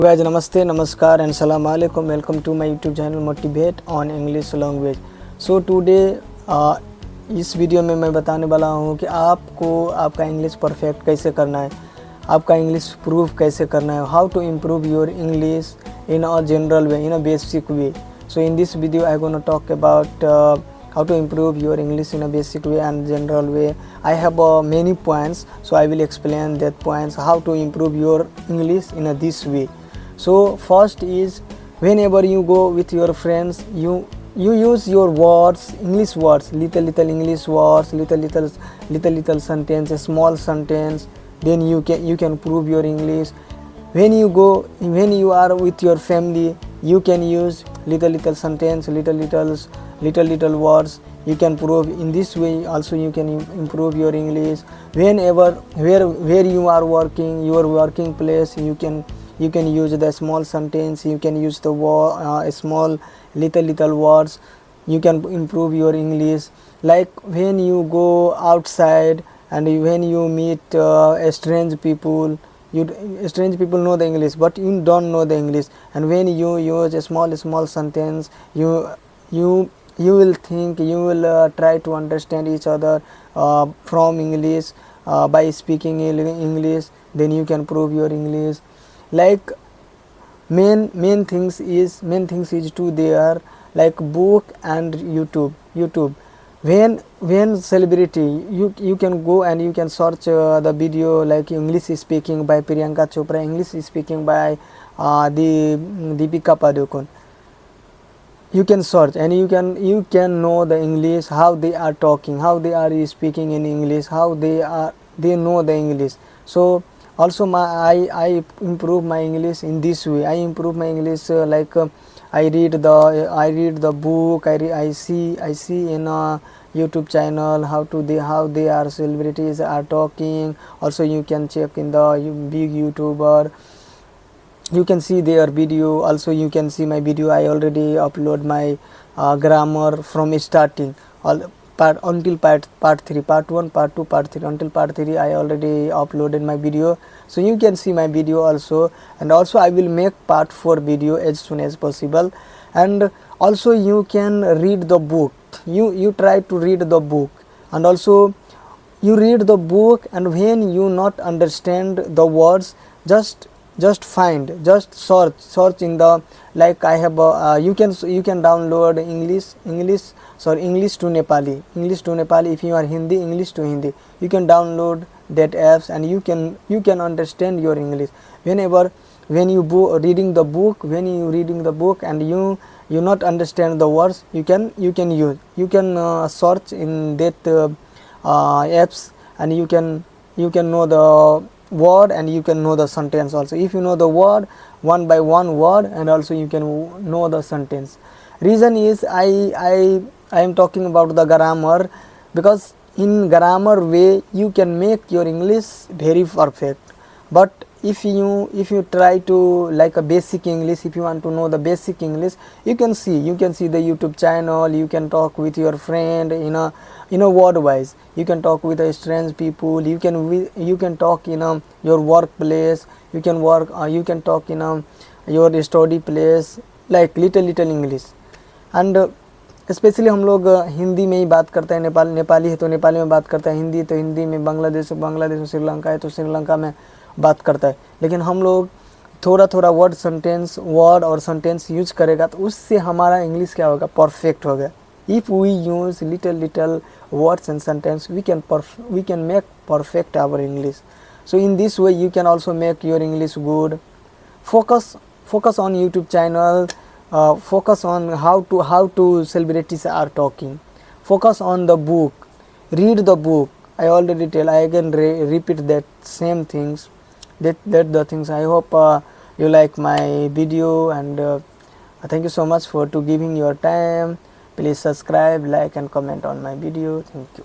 Guys, namaste, namaskar and salam alaikum. Welcome to my YouTube channel Motivate on English language. So today इस video में मैं बताने वाला हूँ कि आपको आपका इंग्लिश परफेक्ट कैसे करना है, आपका इंग्लिश प्रूव कैसे करना है, how to improve your English in a general way, in a basic way. So in this video I'm going to talk about how to improve your English in a basic way and general way. I have many points, so I will explain that points, how to improve your English in this way. So first is, whenever you go with your friends, you use your words, English words, little English words, little sentence, a small sentence. Then you can prove your English. When you are with your family, you can use little sentence, little words. You can prove in this way. Also you can improve your English. Whenever where you are working, your working place, you can use the small sentence. You can use the small little words. You can improve your English. Like when you go outside and when you meet strange people. Strange people know the English, but you don't know the English. And when you use a small sentence, you will think, you will try to understand each other from English by speaking English. Then you can prove your English. Like main things is two there, like book and YouTube. When celebrity, you can go and you can search the video like English speaking by Priyanka Chopra, English speaking by the Deepika Padukone. You can search and you can know the English, how they are talking, how they are speaking in English, how they know the English. So also I improve my English in this way. I improve my English I read the book. I see in a YouTube channel how they are celebrities are talking. Also you can check in the big YouTuber. You can see their video. Also you can see my video. I already upload my grammar from starting until part 3, part 1, part 2, part 3, until part 3 I already uploaded my video. So you can see my video also, and also I will make part 4 video as soon as possible. And also you can read the book. You try to read the book, and also you read the book, and when you not understand the words, just search in the, like I have you can download English to Nepali. If you are Hindi, English to Hindi, you can download that apps and you can understand your English. When you reading the book, and you not understand the words, you can search in that apps, and you can know the word and you can know the sentence also. If you know the word one by one word, and also you can know the sentence. Reason is I am talking about the grammar, because in grammar way you can make your English very perfect. But if you try to like a basic English, if you want to know the basic English, you can see the YouTube channel. You can talk with your friend in a word wise. You can talk with a strange people. You can talk in your workplace. You can talk in your study place, like little English. And specially हम लोग हिंदी में ही बात करते हैं. नेपाली है तो नेपाली में बात करता है, हिंदी तो हिंदी में, बांग्लादेश में, श्रीलंका है तो श्रीलंका में बात करता है. लेकिन हम लोग थोड़ा वर्ड और सेंटेंस यूज करेगा तो उससे हमारा इंग्लिश क्या होगा, परफेक्ट होगा. If we use little words and sentence, we can make perfect our English. So in this way you can also make your English good. Focus on YouTube channel. Focus on how to celebrities are talking. Focus on the book. Read the book. I already tell. I again repeat that same things. That the things. I hope you like my video, and thank you so much for giving your time. Please subscribe, like, and comment on my video. Thank you.